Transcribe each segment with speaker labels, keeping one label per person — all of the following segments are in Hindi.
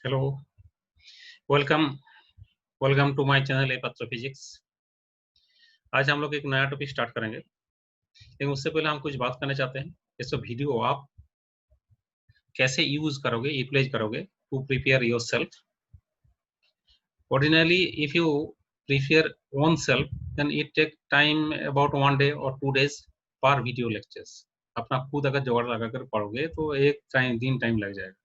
Speaker 1: Hello, welcome welcome to my channel astrophysics. आज हम लोग एक नया टॉपिक स्टार्ट करेंगे, लेकिन उससे पहले हम कुछ बात करना चाहते हैं। इस वीडियो आप कैसे यूज करोगे, यूटिलाइज करोगे to prepare yourself. Ordinarily if you prepare own self then it take time about 1 day और 2 days पर वीडियो लेक्चर्स। अपना खुद अगर जुगाड़ लगाकर पढ़ोगे तो एक दिन टाइम लग जाएगा।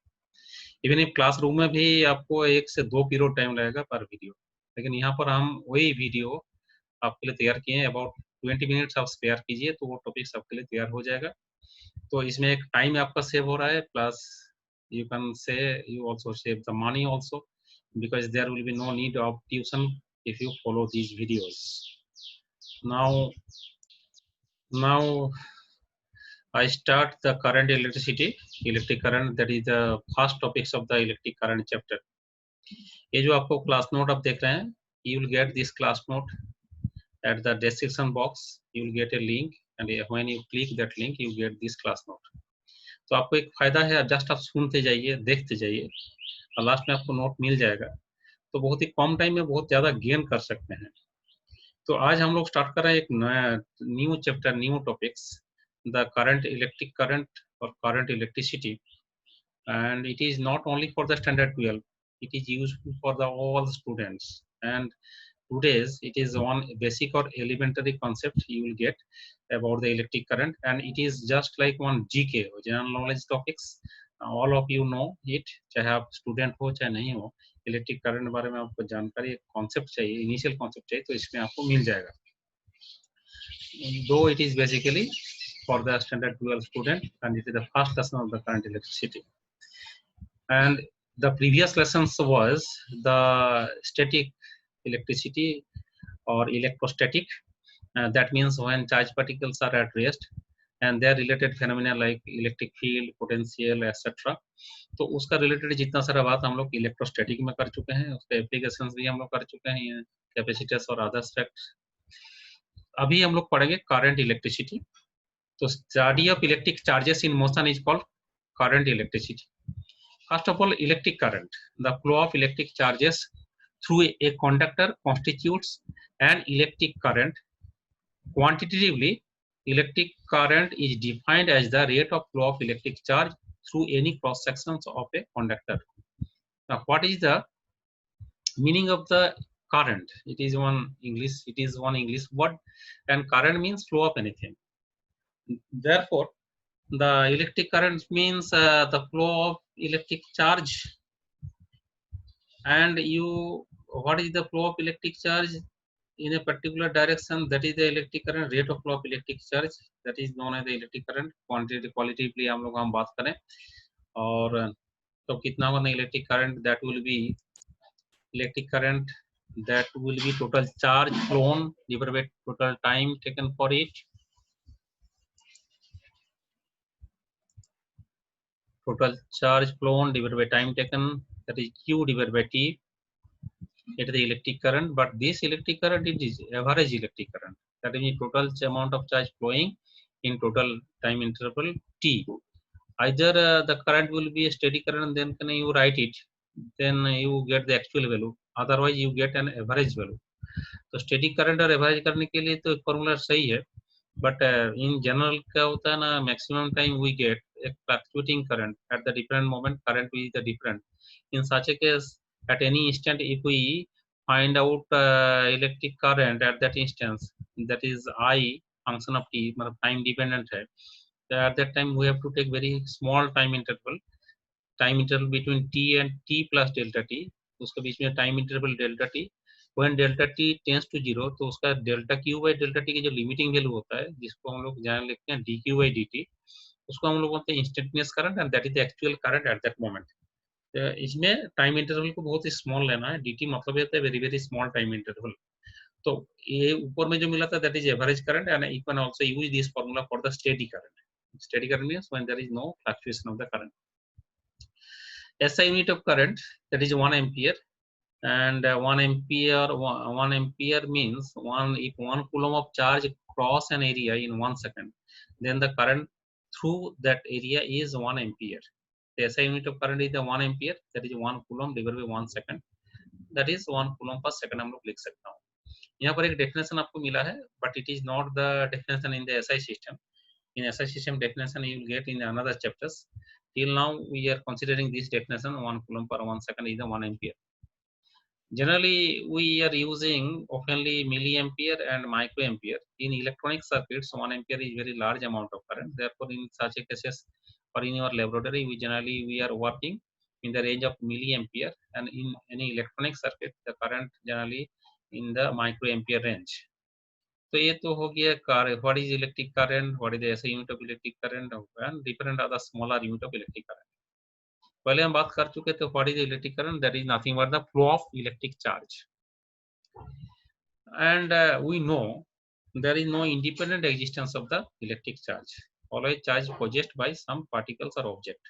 Speaker 1: इवन if क्लासरूम में भी आपको 1 से 2 पीरियड टाइम लगेगा पर वीडियो, लेकिन यहाँ पर हम वही वीडियो आपके लिए तैयार किए हैं। अबाउट 20 मिनट्स आप स्पेयर कीजिए तो वो टॉपिक्स आपके लिए तैयार हो जाएगा। तो इसमें एक टाइम आपका सेव हो रहा है, plus you can say you also save the money also, because there will be no need of tuition if you follow these videos. Now I start the current electric current, that is the first topics of the electric current chapter. ये जो आपको क्लास नोट आप देख रहे हैं, you will get this class note at the description box. You will get a link and when you click that link you get this class note. तो आपको एक फायदा है, जस्ट आप सुनते जाइए, देखते जाइए और लास्ट में आपको नोट मिल जाएगा। तो बहुत ही कम टाइम में बहुत ज़्यादा गेन कर सकते हैं। तो आज हम लोग स्टार्ट कर रहे हैं एक नया new chapter, new topics, the current electric current और current electricity. And it is not only for the standard 12, it is useful for the all students. And today's it is one basic or elementary concept you will get about the electric current, and it is just like one GK or general knowledge topics. All of you know it, चाहे आप स्टूडेंट हो चाहे नहीं हो, इलेक्ट्रिक करंट के बारे में आपको जानकारी, एक कॉन्सेप्ट चाहिए, इनिशियल कॉन्सेप्ट चाहिए, तो इसमें आपको मिल जाएगा। Though it is basically for the standard 12 student and it is the first lesson of the current electricity. And the previous lessons was the static electricity or electrostatic. That means when charge particles are at rest and their related phenomena like electric field, potential, etc. तो उसका रिलेटेड जितना सारा बात हम लोग इलेक्ट्रोस्टैटिक में कर चुके हैं, उसके एप्लीकेशंस भी हम लोग कर चुके हैं, कैपेसिटर्स और अदर फैक्ट्स। अभी हम लोग पढ़ेंगे करंट इलेक्ट्रिसिटी। तो study of electric charges in motion is called current electricity. First of all, electric current. The flow of electric charges through a conductor constitutes an electric current. Quantitatively, electric current is defined as the rate of flow of electric charge through any cross sections of a conductor. Now, what is the meaning of the current? It is one English word, and current means flow of anything. Therefore, the electric current means the flow of electric charge. And what is the flow of electric charge in a particular direction? That is the electric current. Rate of flow of electric charge, that is known as the electric current. Quantitatively हम लोग हम बात करें, और तो कितना होगा electric current? That will be electric current, that will be total charge flown divided by total time taken for it. Total charge flown divided by time taken, that is Q divided by T. It is the electric current, but this electric current it is average electric current. That is the total amount of charge flowing in total time interval T. Either the current will be a steady current, then can you write it, then you get the actual value. Otherwise you get an average value. तो स्टेडी करंट और एवरेज करने के लिए तो फॉर्मूला सही है, बट इन जनरल क्या होता है ना, maximum time we get a fluctuating current at the different moment. Current will be the different. In such a case, at any instant, if we find out electric current at that instance, that is I function of t, मतलब time dependent है. At that time we have to take very small time interval between t and t plus delta t. उसके बीच में time interval delta t. When delta t tends to 0, तो उसका delta q by delta t की जो लिमिटिंग वैल्यू होता है, जिसको हम लोग जान लिखते हैं dq by dt, उसको हम लोग बोलते हैं instantaneous current, and that is the actual current at that moment. इसमें टाइम इंटरवल को बहुत ही स्मॉल लेना है। dt मतलब ये होता है very very small time interval. तो ये ऊपर में जो मिला था that is average current, and you can also use this formula for the steady current. Steady current means when there is no fluctuation of the current. SI unit of current, that is 1 ampere, and 1 ampere means if 1 coulomb of charge cross an area in 1 second, then the current through that area is 1 ampere. The SI unit of current is the 1 ampere, that is 1 coulomb divided by 1 second, that is 1 coulomb per second हम लोग लिख सकता हूँ. यहाँ पर एक definition आपको मिला है, but it is not the definition in the SI system. In SI system definition you will get in another chapters. Till now we are considering this definition 1 coulomb per 1 second is the 1 ampere. Generally we are using oftenly milliampere and microampere. In electronic circuits 1 ampere is very large amount of current. Therefore in such a cases or in your laboratory we are working in the range of milliampere, and in any electronic circuit the current generally in the microampere range. तो ये तो हो गया what is electric current, what is the SI unit of electric current and different other smaller unit of electric current. पहले हम बात कर चुके थे what is electric current, that is nothing but the flow of electric charge. And we know there is no independent existence of the electric charge. Always charge possessed by some particles और ऑब्जेक्ट.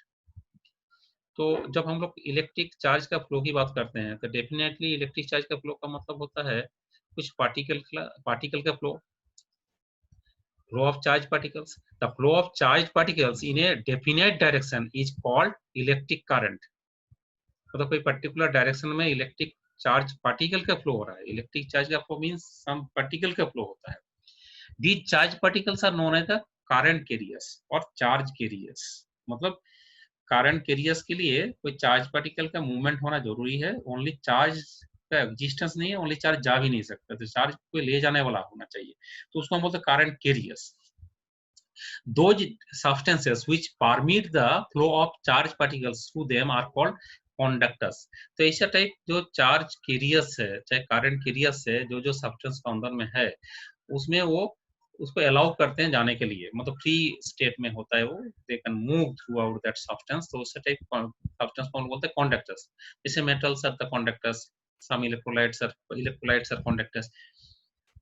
Speaker 1: तो जब हम लोग इलेक्ट्रिक चार्ज का फ्लो की बात करते हैं तो डेफिनेटली इलेक्ट्रिक चार्ज का फ्लो का मतलब होता है कुछ पार्टिकल का flow of charge particles. The flow of charge particles in a definite direction is called electric current. मतलब कोई पर्टिकुलर डायरेक्शन में इलेक्ट्रिक चार्ज पार्टिकल का फ्लो हो रहा है. इलेक्ट्रिक चार्ज का फ्लो मींस सम पार्टिकल का फ्लो होता है. These charge particles are known as the current carriers और चार्ज कैरियर्स. मतलब करंट कैरियर्स के लिए कोई चार्ज पार्टिकल का मूवमेंट होना जरूरी है. ओनली चार्ज का एग्जिस्टेंस नहीं है, ओनली चार्ज जा भी नहीं सकता, तो चार्ज कोई ले जाने वाला होना चाहिए, तो उसको हम बोलते हैं current carriers. Those substances which permit the flow of charge particles through them are called conductors. तो ऐसा टाइप जो चार्ज कैरियर्स है, चाहे करंट कैरियर्स है, जो जो सब्सटेंस का अंदर में है उसमें वो उसको अलाउ करते हैं जाने के लिए, मतलब फ्री स्टेट में होता है वो, they can move through out that substance. तो उस टाइप सब्सटेंस को हम बोलते हैं कंडक्टर्स. जैसे metals are the conductors, some electrolytes are conductors.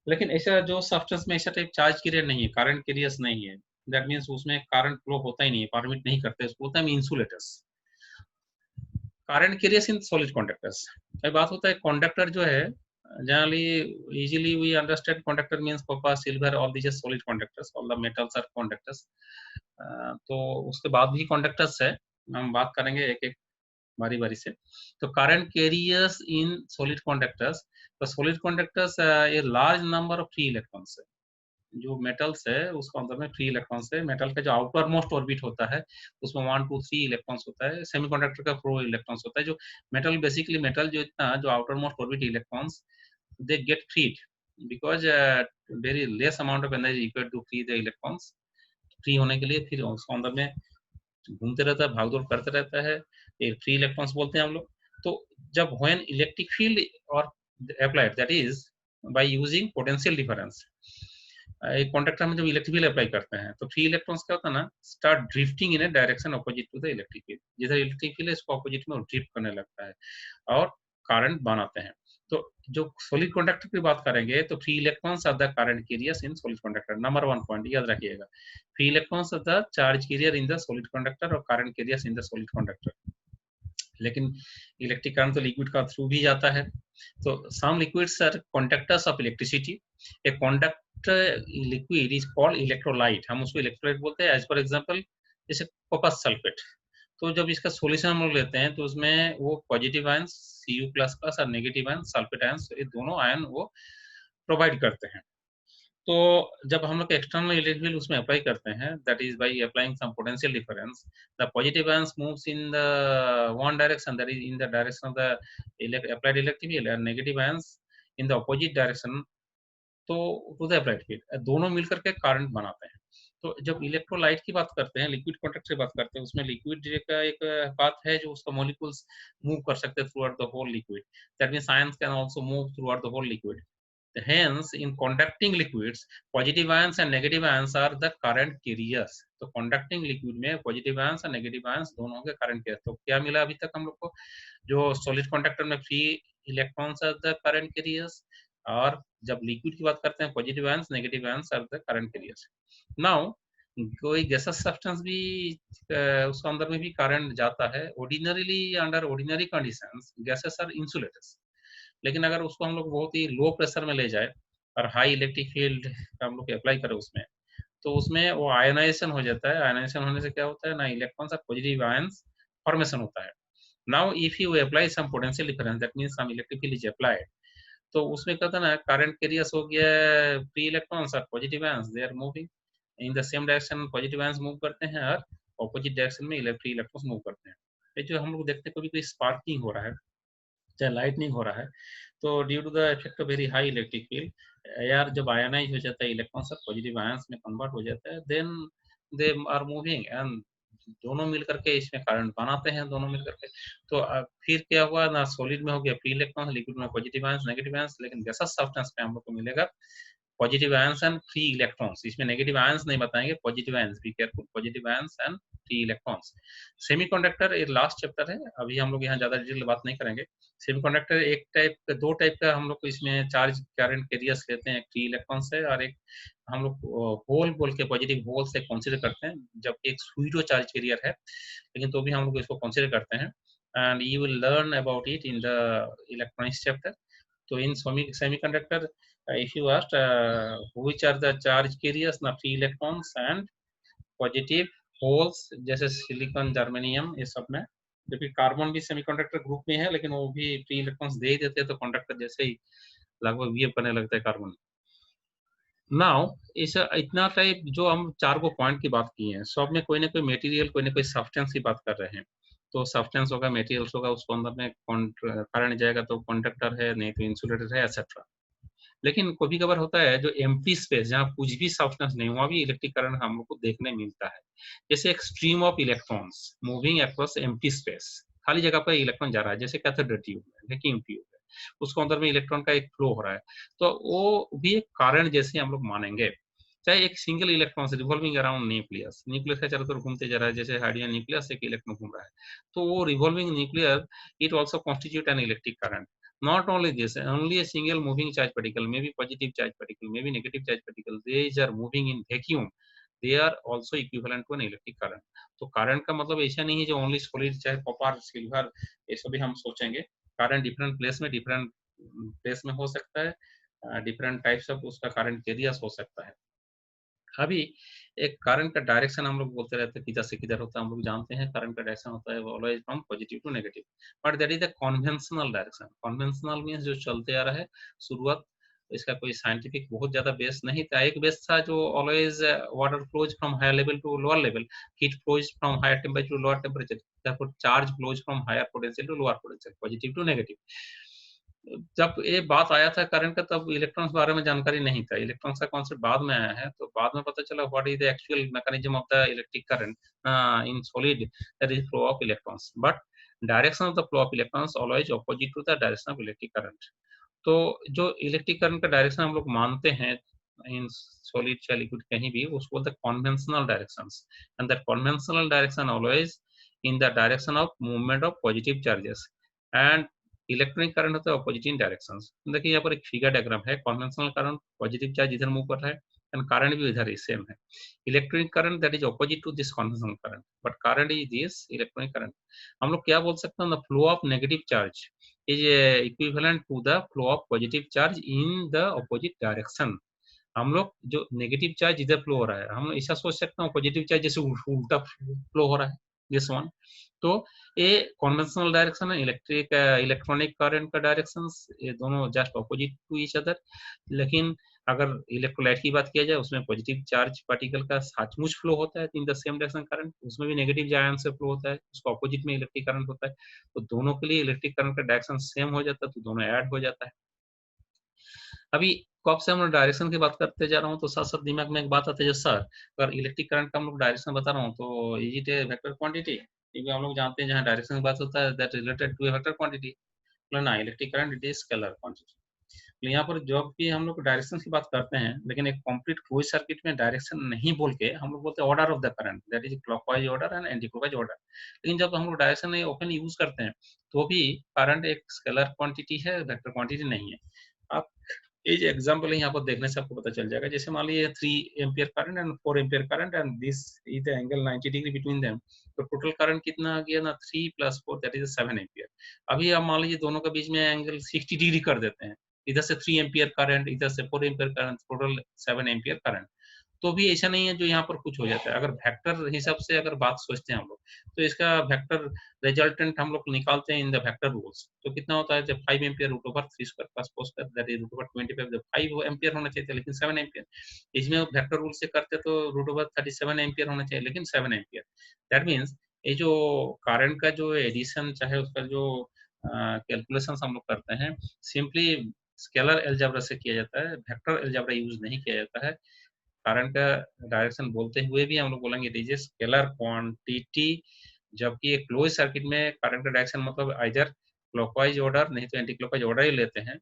Speaker 1: लेकिन ऐसा जो सब्सटेंस में ऐसा टाइप चार्ज कैरियर नहीं है, करंट कैरियर्स नहीं है, दैट मींस उसमें करंट फ्लो होता ही नहीं है, परमिट नहीं करते, उसको बोलते हैं insulators. Current carriers in solid conductors. अब बात होता है कंडक्टर जो है, generally easily we understand conductor means copper, silver, all these are solid conductors, all the metals are conductors. तो उसके बाद भी conductors है, हम बात करेंगे एक एक बारी बारी से. तो current carriers in solid conductors, तो solid conductors a large number of free electrons है. जो मेटल्स है उसको अंदर में फ्री इलेक्ट्रॉन्स है. मेटल का जो आउटर मोस्ट ऑर्बिट होता है उसमें 1 2 3 इलेक्ट्रॉन्स होता है. सेमीकंडक्टर का 4 इलेक्ट्रॉन्स होता है. जो मेटल बेसिकली मेटल जो इतना जो outer most orbit electrons they get freed because very less amount of energy required to free the electrons. Free होने के लिए फिर उसको अंदर में घूमते रहता है, भागदौड़ करते रहता है, ये फ्री इलेक्ट्रॉन्स बोलते हैं हम लोग. तो जब when electric field or applied, that is by using potential difference, एक कंडक्टर में जब इलेक्ट्रिक फील्ड अप्लाई करते हैं तो फ्री इलेक्ट्रॉन्स क्या होता है ना, start drifting in a direction opposite to the electric field. जिधर इलेक्ट्रिक फील्ड है इसको अपोजिट में ड्रिफ्ट करने लगता है और करंट बनाते हैं. तो जो सॉलिड कंडक्टर की बात करेंगे तो free electrons are the current carriers in solid conductor. Number 1 point याद रखिएगा, free electrons are the charge carrier in the solid conductor और current carriers in the solid conductor. लेकिन इलेक्ट्रिक करंट तो लिक्विड का थ्रू भी जाता है. तो some liquids are conductors of electricity. A conductor liquid is called electrolyte. हम उसको इलेक्ट्रोलाइट बोलते हैं. एज फॉर एग्जांपल जैसे कॉपर सल्फेट. तो जब इसका सॉल्यूशन हम लोग लेते हैं तो उसमें वो पॉजिटिव आयंस Cu++ और नेगेटिव आयंस सल्फेट आयंस, ये दोनों आयन वो प्रोवाइड करते हैं. तो जब हम लोग एक्सटर्नल इलेक्ट्रिक फील्ड उसमें अप्लाई करते हैं, that is by applying some potential difference, the positive ions moves in the one direction, that is in the direction of the applied electric field, and negative ions in the opposite direction तो टू द अप्लाइड फील्ड. दोनों मिलकर के करंट बनाते हैं. तो जब इलेक्ट्रोलाइट की बात करते हैं, लिक्विड कंडक्टर की बात करते हैं, उसमें लिक्विड का एक बात है जो उसका मॉलिक्यूल्स मूव कर सकते हैं throughout the whole liquid. That means ions can also move throughout the whole liquid. Hence, in conducting liquids, positive ions and negative ions are the current carriers. तो conducting liquid में positive ions और negative ions दोनों के current carriers. तो क्या मिला अभी तक हम लोग को, जो solid conductor में free electrons are the current carriers, और जब liquid की बात करते हैं positive ions, negative ions are the current carriers. Now, कोई gaseous substance भी उसके अंदर में भी current जाता है. Ordinarily, under ordinary conditions, gases are insulators. लेकिन अगर उसको हम लोग बहुत ही लो प्रेशर में ले जाए और हाई इलेक्ट्रिक फील्ड हम लोग अप्लाई करें उसमें, तो उसमें वो आयनाइजेशन हो जाता है. आयनाइजेशन होने से क्या होता है ना, इलेक्ट्रॉन्स और पॉजिटिव आयंस फॉर्मेशन होता है। Now if you apply some potential difference, that means some electric field is applied, तो उसमें कहता है ना करंट कैरियर्स हो गया, फ्री इलेक्ट्रॉन्स और positive ions, they are moving in the same direction, positive ions move करते हैं और ऑपोजिट डायरेक्शन में फ्री इलेक्ट्रॉन्स मूव करते हैं। ये जो हम लोग देखते हैं कभी कोई स्पार्किंग हो रहा है, चाहे लाइटनिंग हो रहा है, तो due to the effect of very high electric field, air जब आयनाइज हो जाता है, इलेक्ट्रॉन्स पॉजिटिव आयंस में कन्वर्ट हो जाता है, then they are moving and दोनों मिलकर के इसमें करंट बनाते हैं, दोनों मिलकर के। तो फिर क्या हुआ ना, सॉलिड में हो गया फ्री इलेक्ट्रॉन, लिक्विड में पॉजिटिव आयंस नेगेटिव आयंस, लेकिन गैसेस सब्सटेंस में हम लोग को मिलेगा positive ions and free electrons. इसमें नेगेटिव आयंस नहीं बताएंगे, positive ions, be careful, positive ions and free electrons. Semiconductor ये लास्ट चैप्टर है, अभी हम लोग यहाँ ज्यादा डिटेल बात नहीं करेंगे। सेमीकंडक्टर एक टाइप, दो टाइप का हम लोग को इसमें चार्ज करंट कैरियर्स लेते हैं, एक फ्री इलेक्ट्रॉन्स है और एक हम लोग होल बोल के पॉजिटिव होल से कंसीडर करते हैं, जबकि एक स्यूडो चार्ज कैरियर है, लेकिन तो भी हम लोग इसको कंसीडर करते हैं। And you will learn about it in the electronics chapter. तो इन semiconductor, if you asked which are the charge carriers, ना free electrons and positive holes, जैसे सिलिकॉन जर्मेनियम ये सब में, जबकि कार्बन भी सेमीकंडक्टर ग्रुप में है, लेकिन वो भी फ्री इलेक्ट्रॉन्स दे ही देते हैं, तो कंडक्टर जैसे ही लगभग वेव करने लगता है कार्बन। नाउ इस इतना टाइप जो हम चार को पॉइंट की बात की है, सब में कोई ना कोई मटेरियल, कोई ना कोई सब्सटेंस की बात कर रहे हैं। तो सब्सटेंस होगा, मटेरियल्स होगा, उसको अंदर में करंट जाएगा तो कंडक्टर है, नहीं तो इंसुलेटर है, एक्सेट्रा। लेकिन कभी कभार होता है जो एम्प्टी स्पेस, जहाँ कुछ भी सब्सटेंस नहीं, वहाँ भी इलेक्ट्रिक करंट हम लोग को देखने मिलता है। जैसे एक stream of electrons moving across empty space, खाली जगह पर इलेक्ट्रॉन जा रहा है, जैसे कैथोड ट्यूब है, वैक्यूम ट्यूब है, उसको अंदर में इलेक्ट्रॉन का एक फ्लो हो रहा है, तो वो भी एक कारण जैसे हम लोग मानेंगे। चाहे एक single electron revolving around nucleus, nucleus का चारों तरफ घूमते जा रहा है, जैसे हाइड्रोजन न्यूक्लियस एक इलेक्ट्रॉन घूम रहा है, तो वो revolving nucleus it also constitute an electric current. Not only this, only a single moving charge particle, maybe positive charge particle, maybe negative charge particle, these are moving in vacuum, they are also equivalent to an electric current। तो करंट का मतलब ऐसा नहीं है जो ओनली सॉलिड, चाहे कॉपर सिल्वर ये सब भी हम सोचेंगे। करंट डिफरेंट प्लेस में, डिफरेंट प्लेस में हो सकता है, डिफरेंट टाइप्स ऑफ उसका करंट एरियास हो सकता है। अभी एक करंट का डायरेक्शन हम लोग बोलते रहते हैं किधर से किधर होता है, हम लोग जानते हैं करंट का डायरेक्शन होता है always from positive to negative, but that is the conventional direction. Conventional means जो चलते आ रहा है, शुरुआत इसका कोई साइंटिफिक बहुत ज्यादा बेस नहीं था। एक बेस था जो always water flows from higher level to lower level, heat flows from higher temperature to lower temperature, therefore charge flows from higher potential to lower potential, positive to negative. जब ये बात आया था करंट का, तब इलेक्ट्रॉन्स बारे में जानकारी नहीं था, इलेक्ट्रॉन्स का कॉन्सेप्ट बाद में आया है, तो बाद में पता चला what is the actual mechanism of the electric current in solid, that is flow of electrons, but direction of the flow of electrons always opposite to the direction of electric current. तो जो इलेक्ट्रिक करंट का डायरेक्शन हम लोग मानते हैं इन सॉलिड या लिक्विड कहीं भी, उसको बोलते हैं conventional directions, and that conventional direction always in the direction of movement of positive charges, and electronic current होता है ऑपोजिट इन डायरेक्शंस। देखिए यहाँ पर एक फिगर डायग्राम है, कन्वेंशनल करंट पॉजिटिव चार्ज इधर मूव कर रहा है एंड करंट भी इधर ही सेम है। Electronic current that is opposite to this conventional current, but current is this electronic current. हम लोग क्या बोल सकते हैं, the flow of negative charge is equivalent to the flow of positive charge in the opposite direction. हम लोग जो नेगेटिव चार्ज इधर फ्लो हो रहा है, हम ऐसा सोच सकते हैं पॉजिटिव चार्ज जैसे उल्टा फ्लो हो रहा है, दिस वन। तो ये कन्वेंशनल डायरेक्शन है, इलेक्ट्रॉनिक करंट का डायरेक्शन, ये दोनों just opposite to each other. लेकिन अगर इलेक्ट्रोलाइट की बात किया जाए, उसमें पॉजिटिव चार्ज पार्टिकल का सचमुच फ्लो होता है इन द सेम डायरेक्शन करंट, उसमें भी नेगेटिव आयन से फ्लो होता है, उसका ऑपोजिट में इलेक्ट्रिक करंट होता है, तो दोनों के लिए इलेक्ट्रिक करंट का डायरेक्शन सेम हो जाता है, तो दोनों ऐड हो जाता है। अभी कब से हम डायरेक्शन की बात करते जा रहा हूँ, तो साथ साथ दिमाग में एक बात आती है, सर अगर इलेक्ट्रिक करंट का हम लोग डायरेक्शन बता रहा हूँ, तो is it A vector quantity, क्योंकि हम लोग जानते हैं जहाँ डायरेक्शन की बात होता है that related to a vector quantity, ना electric current it is scalar quantity. तो यहाँ पर जब भी हम लोग डायरेक्शन की बात करते हैं, लेकिन एक कंप्लीट क्लोज सर्किट में डायरेक्शन नहीं बोल के हम लोग बोलते हैं order of the current, that is clockwise order and anti clockwise order. लेकिन जब हम लोग डायरेक्शन ओपन यूज करते हैं, तो भी करंट एक स्केलर क्वांटिटी है, वेक्टर क्वांटिटी नहीं है। आप ये जो एग्जांपल है यहाँ पर देखने से आपको पता चल जाएगा, जैसे मान लीजिए 3 ampere current and 4 ampere current and this is the angle 90 degree between them, तो टोटल करंट कितना आ गया ना, 3 + 4 दैट इज 7 एम्पियर। अभी आप मान लीजिए दोनों के बीच में एंगल 60 डिग्री कर देते हैं, इधर से 3 एम्पियर करंट, इधर से 4 ampere current, total 7 ampere current. तो भी ऐसा नहीं है जो यहाँ पर कुछ हो जाता है। अगर वेक्टर हिसाब से अगर बात सोचते हैं हम लोग, तो इसका वेक्टर रिजल्टेंट हम लोग निकालते हैं इन द वेक्टर रूल्स। तो कितना होता है, जब 5 ampere root over 3 square plus 4 square that is root over 25, जब 5 एम्पियर होना चाहिए था लेकिन 7 एम्पियर, इसमें वेक्टर रूल से करते तो रूट ओवर 37 एम्पियर होना चाहिए लेकिन 7 एम्पियर। दैट मीन्स ये जो करंट का जो एडिशन चाहे उसका जो कैलकुलेशन हम लोग करते हैं, सिंपली स्केलर अलजेब्रा से किया जाता है, वेक्टर अलजेब्रा यूज नहीं किया जाता है। करंट का डायरेक्शन बोलते हुए भी हम लोग बोलेंगे it is a scalar quantity, जबकि एक क्लोज सर्किट में करंट का डायरेक्शन मतलब आइदर क्लॉकवाइज ऑर्डर नहीं तो एंटी क्लॉकवाइज ऑर्डर ही लेते हैं।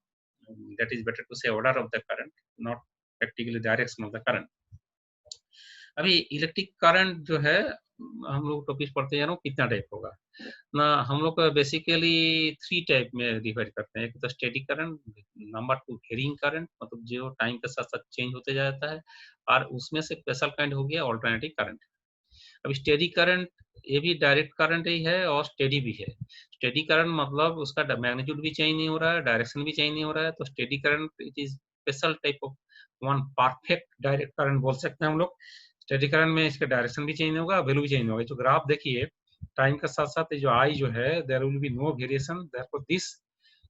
Speaker 1: दैट इज बेटर टू से order of the current, not practically direction of the current. अभी इलेक्ट्रिक करंट जो है, हम लोग टॉपिक पढ़ते जा रहा हूँ कितना टाइप होगा ना, हम लोग बेसिकली 3 टाइप में डिवाइड करते हैं। एक तो steady current, number 2 varying current, मतलब जो टाइम के साथ साथ चेंज होते जाता है, और उसमें से स्पेशल काइंड हो गया ऑल्टरनेटिव करंट। अब स्टेडी करंट ये भी डायरेक्ट करंट ही है और स्टेडी भी है। स्टेडी करंट मतलब उसका मैग्नीट्यूड भी चेंज नहीं हो रहा है, डायरेक्शन भी चेंज नहीं हो रहा है, तो steady current it is special type of one perfect direct current बोल सकते हैं हम लोग। स्टेडी करंट में इसका डायरेक्शन भी चेंज होगा, वैल्यू भी चेंज होगा। जो ग्राफ देखिए, टाइम के साथ साथ जो आई जो है there will be no variation, therefore this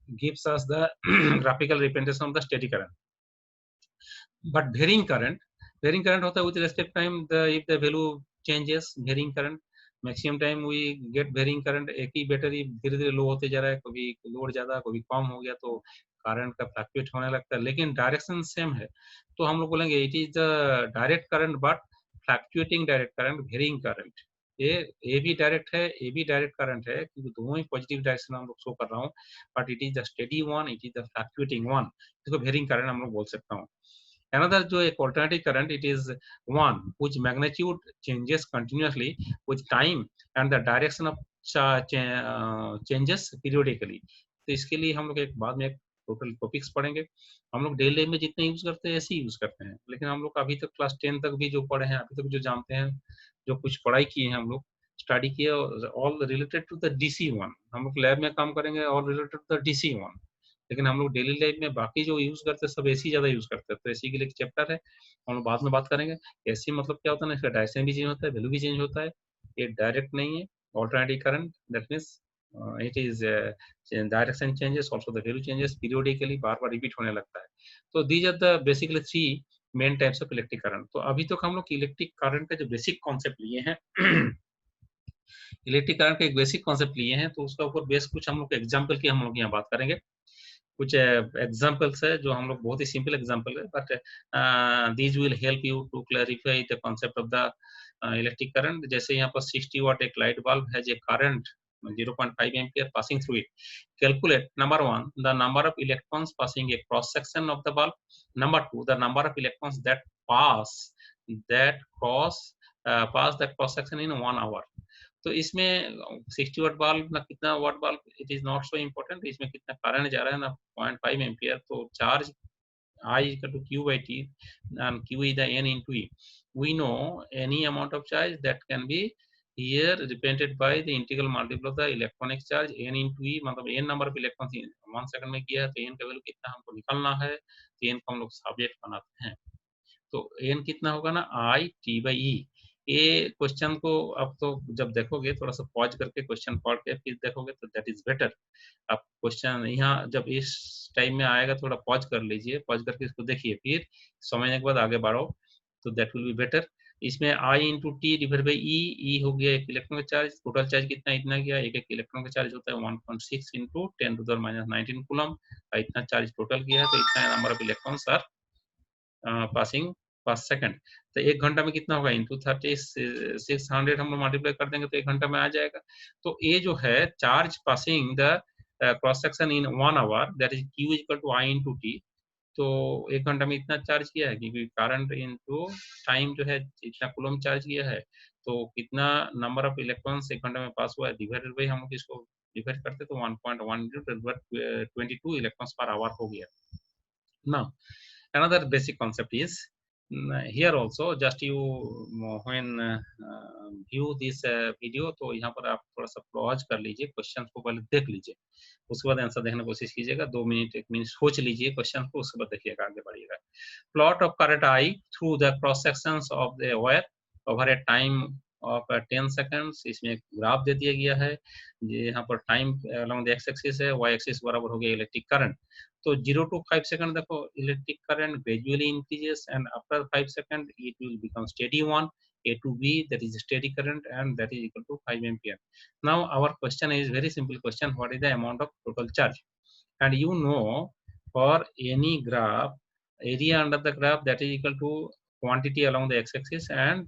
Speaker 1: gives us the graphical representation of the steady current. But varying current होता है with respect time, the if the value changes, varying current maximum time we get varying current। एक ही बैटरी धीरे धीरे लो होते जा रहा है, कभी लोड ज्यादा कभी कम हो गया तो करंट का फ्लक्चुएट होने लगता है, लेकिन डायरेक्शन सेम है, तो हम लोग बोलेंगे it is the direct current but fluctuating direct current, varying current. ये भी डायरेक्ट है, ये भी डायरेक्ट करंट है, क्योंकि दोनों ही पॉजिटिव डायरेक्शन हम लोग शो कर रहा हूँ, but it is the steady one, it is the fluctuating one, इसको वेरिंग करंट हम लोग बोल सकता हूँ। Another जो एक alternative current, it is one which magnitude changes continuously with time and the direction of changes periodically। तो इसके लिए हम लोग एक बाद में एक टोटल टॉपिक्स पढ़ेंगे। हम लोग डेली लाइफ में जितने यूज करते हैं ऐसे ही यूज करते हैं, लेकिन हम लोग अभी तक क्लास 10 तक भी जो पढ़े हैं, अभी तक जो जानते हैं, जो कुछ पढ़ाई किए हैं हम लोग, स्टडी किए, all related to the DC one. हम लोग लैब में काम करेंगे और related to the DC one, लेकिन हम लोग डेली लाइफ में बाकी जो यूज करते हैं सब एसी ज्यादा यूज करते हैं। तो एसी के लिए एक चैप्टर है, हम लोग बाद में बात करेंगे। एसी मतलब क्या होता है ना, इसका डायरेक्शन भी चेंज होता है, वैल्यू भी चेंज होता है, ये डायरेक्ट नहीं है। Alternative current that means it is direction changes, also the value changes periodically, बार बार रिपीट होने लगता है। तो these are the basically 3 main types of electric current. तो अभी तक हम लोग इलेक्ट्रिक करंट का जो बेसिक कॉन्सेप्ट लिए हैं इलेक्ट्रिक करंट का एक बेसिक कॉन्सेप्ट लिए हैं, तो उसका ऊपर बेस कुछ हम लोग एग्जाम्पल की हम लोग यहाँ बात करेंगे। कुछ एग्जांपल्स है जो हम लोग बहुत ही सिंपल एग्जांपल है, but these will help you to clarify the concept of the electric current. जैसे यहाँ पर 60 वाट एक लाइट बल्ब है, जो current 0.5 ampere passing through it. Calculate number 1 the number of electrons passing a cross section of the bulb. Number 2 the number of electrons that that cross pass that cross section in 1 hour. तो इसमें 60 वाट बल्ब ना कितना watt bulb, it is not so important, इसमें कितना करंट जा रहा है ना 0.5 एम्पियर। तो charge I is equal to Q by T and Q is the N into E. We know any amount of charge that can be here represented by the integral multiple of the electronic charge N into E, मतलब N number of electron 1 second में किया है, तो N का वैल्यू कितना हमको निकालना है, तो N को हम लोग सब्जेक्ट बनाते हैं। तो N कितना होगा ना, I T by E। ये क्वेश्चन को अब तो जब देखोगे थोड़ा सा पॉज करके क्वेश्चन पढ़ के फिर देखोगे तो दैट इज बेटर। आप क्वेश्चन यहाँ जब इस टाइम में आएगा थोड़ा पॉज कर लीजिए, पॉज करके इसको देखिए, फिर समझने के बाद आगे बढ़ो, तो दैट विल बी बेटर। इसमें I into T divide by E हो गया एक इलेक्ट्रॉन का चार्ज, टोटल चार्ज कितना इतना गया, एक इलेक्ट्रॉन का चार्ज होता है 1.6 इंटू 10⁻⁻19 कूलम, इतना चार्ज टोटल किया है, तो इतना number of electrons are passing per second. तो 1 घंटा में कितना होगा, इंटू 3600 हम लोग मल्टीप्लाई कर देंगे तो 1 घंटा में आ जाएगा। तो ये जो है charge passing the cross section in 1 hour, that is Q equal to I into T. तो 1 घंटा में इतना चार्ज किया है, क्योंकि करंट इंटू टाइम जो है इतना कूलम चार्ज किया है, तो कितना नंबर ऑफ इलेक्ट्रॉन्स 1 घंटा में पास हुआ है, डिवाइडेड बाई हम लोग इसको डिवाइड करते तो 1.1 22 इलेक्ट्रॉन्स पर आवर हो गया। Now, another basic concept is here also just you when view this video, तो यहाँ पर आप थोड़ा सा पॉज कर लीजिए, क्वेश्चन को पहले देख लीजिए, उसके बाद आंसर देखने की कोशिश कीजिएगा। 2 मिनट 1 मिनट सोच लीजिए क्वेश्चन को, उसके बाद देखिएगा, आगे बढ़िएगा। Plot of current I through the cross sections of the wire over a time of 10 seconds. इसमें ग्राफ दे दिया गया है, यहाँ पर time along the X axis है, वाई एक्सिस बराबर हो गया इलेक्ट्रिक करंट। तो 0 to 5 सेकंड देखो, electric current gradually increases and after 5 second it will become steady one, A to B, that is steady current, and that is equal to 5 ampere. Now our question is very simple question: what is the amount of total charge? And you know, for any graph, area under the graph that is equal to quantity along the x-axis and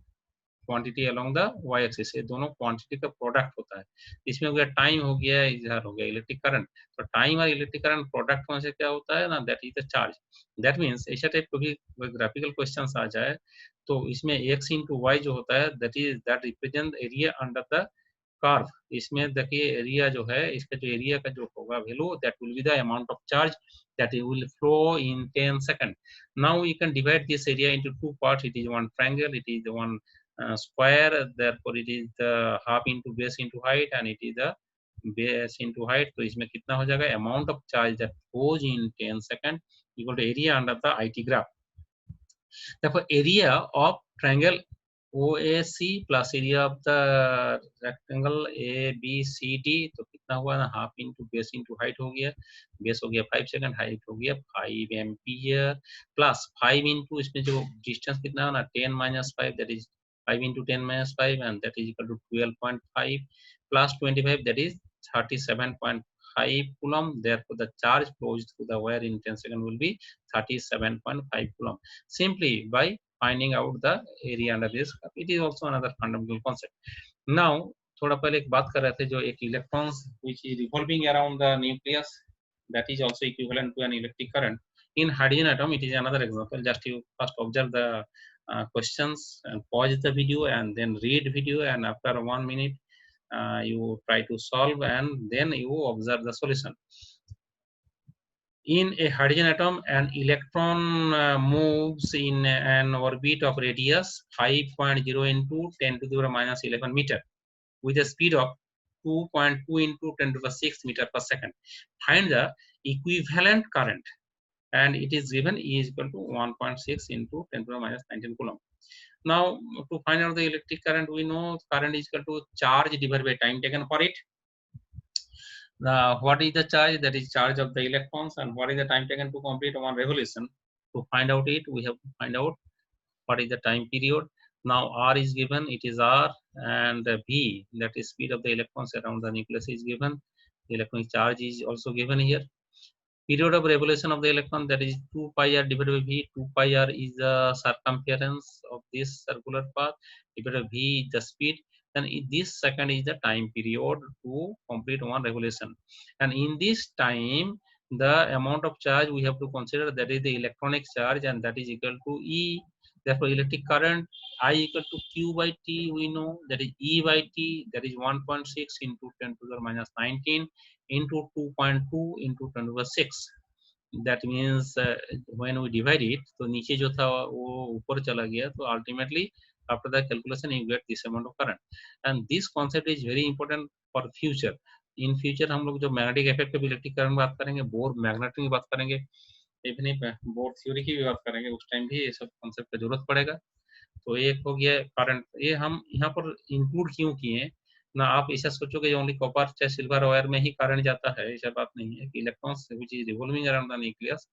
Speaker 1: quantity along the Y axis, ये दोनों क्वांटिटी का प्रोडक्ट होता है। इसमें हो गया टाइम, हो गया इधर हो गया इलेक्ट्रिक करंट। तो टाइम और इलेक्ट्रिक करंट प्रोडक्ट में से क्या होता है ना, that is the charge. That means ऐसा टाइप को भी ग्राफिकल क्वेश्चंस आ जाए तो इसमें x इंटू वाई जो होता है that represent area under the curve. इसमें देखिए एरिया जो है, इसका जो एरिया का जो होगा value, that will be the amount of charge that it will flow in 10 seconds. Now we can divide this area into two parts. It is one triangle, it is one square, therefore it is the half into base into height, and it is the base into height. तो इसमें कितना हो जाएगा, amount of charge that goes in 10 seconds equal to area under the IT graph. Therefore area of triangle OAC plus area of the rectangle ABCD, तो कितना हुआ ना, half into base into height हो गया, बेस हो गया 5 सेकंड, हाइट हो गया 5 एम्पियर, प्लस 5 इंटू इसमें जो डिस्टेंस कितना है ना 10 minus 5, that is 5 into 10 minus 5, and that is equal to 12.5 plus 25, that is 37.5 coulomb. Therefore the charge flows through the wire in 10 seconds will be 37.5 coulomb, simply by finding out the area under this. It is also another fundamental concept. Now थोड़ा पहले एक बात कर रहे थे, जो एक electrons which is revolving around the nucleus, that is also equivalent to an electric current. In hydrogen atom it is another example. Just you first observe the questions and pause the video and then read video, and after 1 minute you try to solve and then you observe the solution. In a hydrogen atom, an electron moves in an orbit of radius 5.0 into 10 to the power minus 11 meter with a speed of 2.2 into 10 to the 6 meter per second. Find the equivalent current, and it is given E is equal to 1.6 into 10 to the minus 19 coulomb. Now to find out the electric current, we know current is equal to charge divided by time taken for it. What is the charge? That is charge of the electrons. And what is the time taken to complete one revolution? To find out it, we have to find out what is the time period. Now R is given, it is R, and V, that is speed of the electrons around the nucleus, is given. The electronic charge is also given here. Period of revolution of the electron, that is 2 pi r divided by V. 2 pi r is the circumference of this circular path, divided by V is the speed. Then this second is the time period to complete one revolution. And in this time, the amount of charge we have to consider, that is the electronic charge, and that is equal to E. Therefore electric current I equal to Q by T, we know, that is E by T, that is 1.6 into 10 to the minus 19 into 2.2 into 10 to the 6. That means when we divide it, तो नीचे जो था वो ऊपर चला गया, तो ultimately after the calculation you get this amount of current. And this concept is very important for future. In future हम लोग जो magnetic effect of electric current बात करेंगे, बोर मैग्नेटिक की बात करेंगे, इवन बोर थ्योरी की भी बात करेंगे, उस टाइम भी ये सब कॉन्सेप्ट का जरूरत पड़ेगा। तो एक हो गया करंट, ये हम यहाँ पर इंक्लूड क्यों किए ना, आप ऐसा सोचोगे ओनली कॉपर चाहे सिल्वर वायर में ही करंट जाता है, ऐसा बात नहीं है। कि electrons which is revolving around the nucleus,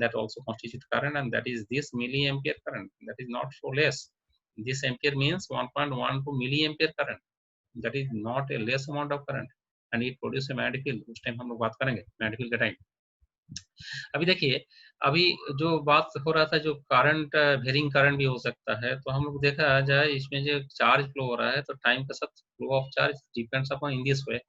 Speaker 1: that also constitute current, and that is this milliampere current. That is not so less. This ampere means 1.12 milliampere current. That is not a less amount of current, and it produces a magnetic field. उस टाइम हम लोग बात करेंगे मैग्नेटिक फील्ड का टाइम। अभी देखिए, अभी जो बात हो रहा था, जो करंट वेरिंग करंट भी हो सकता है, तो हम लोग देखा जाए इसमें जो चार्ज फ्लो हो रहा है, तो टाइम के साथ flow of charge depends upon in this way,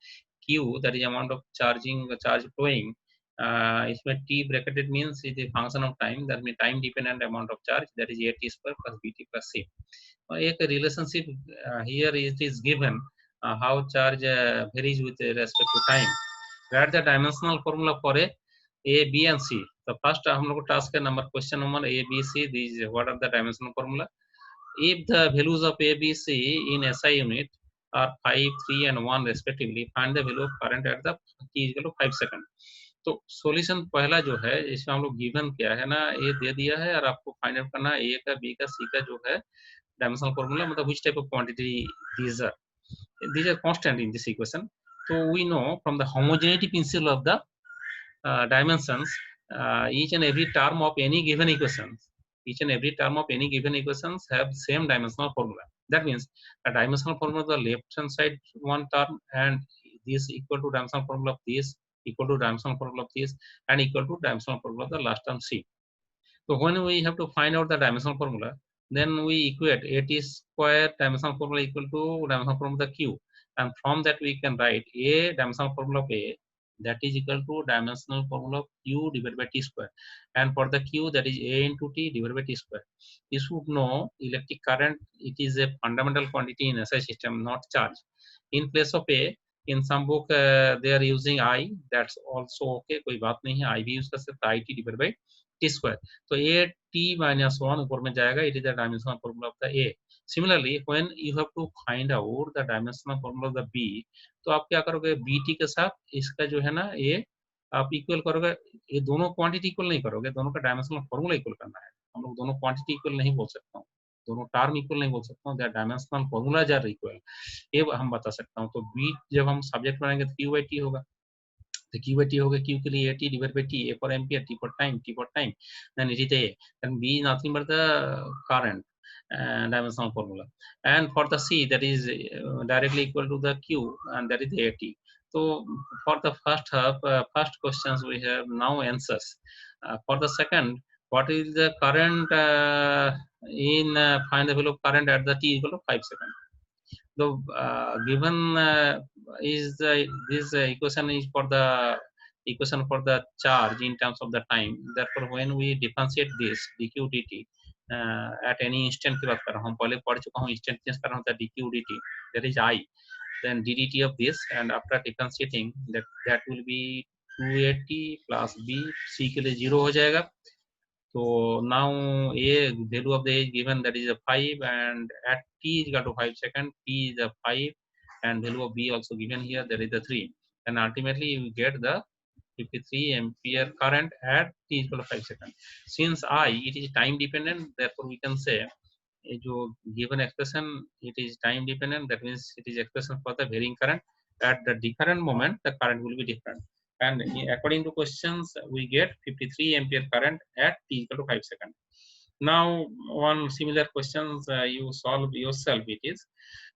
Speaker 1: Q, that is amount of charge flowing. इसमें T bracketed means is a function of time, that means time dependent amount of charge, that is AT square plus BT plus C. एक relationship here it is given, how charge varies with respect to time. Write the dimensional formula for A, B and C. तो फर्स्ट हम लोग को टास्क है number question number A B C these what are the dimensional formula if the values of a b c in SI unit are 5 3 and 1 respectively find the value of current at the t is equal to 5 second। तो सॉल्यूशन पहला जो है इसमें हम लोग गिवन क्या है ना ए दे दिया है और आपको फाइंड आउट करना है ए का बी का सी का जो है डायमेंशनल फॉर्मूला मतलब which type of quantity these are constant in this equation। so we know from the homogeneity principle of the dimensions each and every term of any given equations each and every term of any given equations have same dimensional formula। That means a dimensional formula of the left hand side one term and this equal to dimensional formula of this equal to dimensional formula of this and equal to dimensional formula of the last term c। So when we have to find out the dimensional formula, then we equate a t square dimensional formula equal to dimensional formula of the q, and from that we can write a dimensional formula of a that is equal to dimensional formula of q divided by t square, and for the q that is a into t divided by t square। You should know electric current, it is a fundamental quantity in SI system, not charge। In place of a, in some book they are using I, that's also okay, कोई बात नहीं है, I भी use कर सकते हैं, IT divided by t square। तो a t minus 1 ऊपर में जाएगा, it is the dimensional formula of the a। Similarly when you have to find out the dimensional formula of the b, तो आप क्या करोगे bt के साथ इसका जो है ना a आप इक्वल करोगे, ये दोनों क्वांटिटी इक्वल नहीं करोगे, दोनों का डायमेंशनल फॉर्मूला इक्वल करना है। हम लोग दोनों क्वांटिटी इक्वल नहीं बोल सकता हूँ, दोनों टर्म इक्वल नहीं बोल सकता हूँ, डायमेंशनल फॉर्मूला आर इक्वल, ये हम बता सकता हूँ। तो b जब हम सब्जेक्ट बनाएंगे तो q by t होगा, the q by t होगा, q के लिए at divided by t, a for ampere, t for time, then it is a, then b is nothing but the current dimensional formula, and for the c that is directly equal to the q and that is the at। so for the first half first questions we have now answers, for the second what is the current in find the value of current at the t equal to 5 seconds। the given is this equation is for the equation for the charge in terms of the time, therefore when we differentiate this dq dt at any instant की बात कर रहा हूँ, पहले पढ़ चुका हूँ instantaneous कर रहा हूँ, dq dt that is I, then ddt of this and after differentiating that will be 280 plus b, c के लिए 0 हो जाएगा। so now a value of the age given that is a 5 and at t is equal to 5 second, t is a 5 and value of b also given here that is the 3, and ultimately you get the 53 ampere current at t is equal to 5 second। Since I it is time dependent, therefore we can say ये जो given expression it is time dependent, that means it is expression for the varying current, at the different moment the current will be different, and according to questions we get 53 ampere current at t equal to 5 seconds। now one similar questions you solve yourself, it is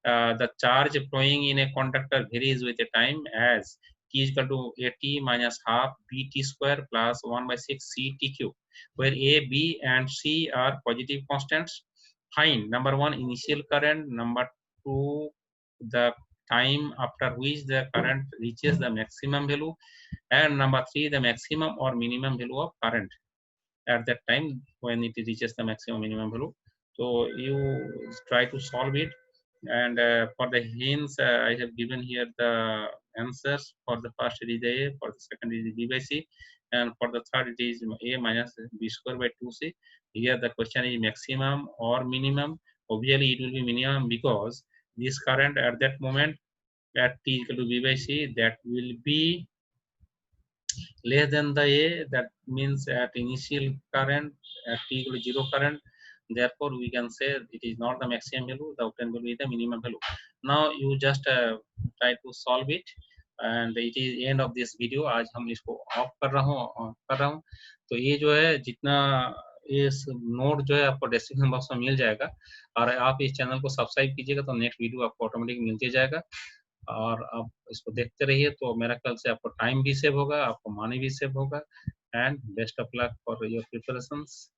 Speaker 1: the charge flowing in a conductor varies with the time as t is equal to at minus half bt square plus 1 by 6 c t cube, where a b and c are positive constants। find number one initial current, number two the time after which the current reaches the maximum value, and number three the maximum or minimum value of current at that time when it reaches the maximum minimum value। so you try to solve it, and for the hints I have given here the answers, for the first it is a, for the second it is b by c, and for the third it is a minus b square by 2c। here the question is maximum or minimum, obviously it will be minimum because this current at that moment at t equal to b by c that will be less than the a, that means at initial current at t equal to 0 current, therefore we can say it is not the maximum value, the obtained value is the minimum value। now you just try to solve it, and it is end of this video। आज हम इसको ऑफ कर रहा हूँ तो ये जो है जितना इस नोट जो है आपको डिस्क्रिप्शन बॉक्स में मिल जाएगा, और आप इस चैनल को सब्सक्राइब कीजिएगा तो नेक्स्ट वीडियो आपको ऑटोमेटिक मिलते जाएगा, और आप इसको देखते रहिए तो मेरा ख्याल से आपको टाइम भी सेव होगा, आपको मनी भी सेव होगा, and best of luck for your preparations.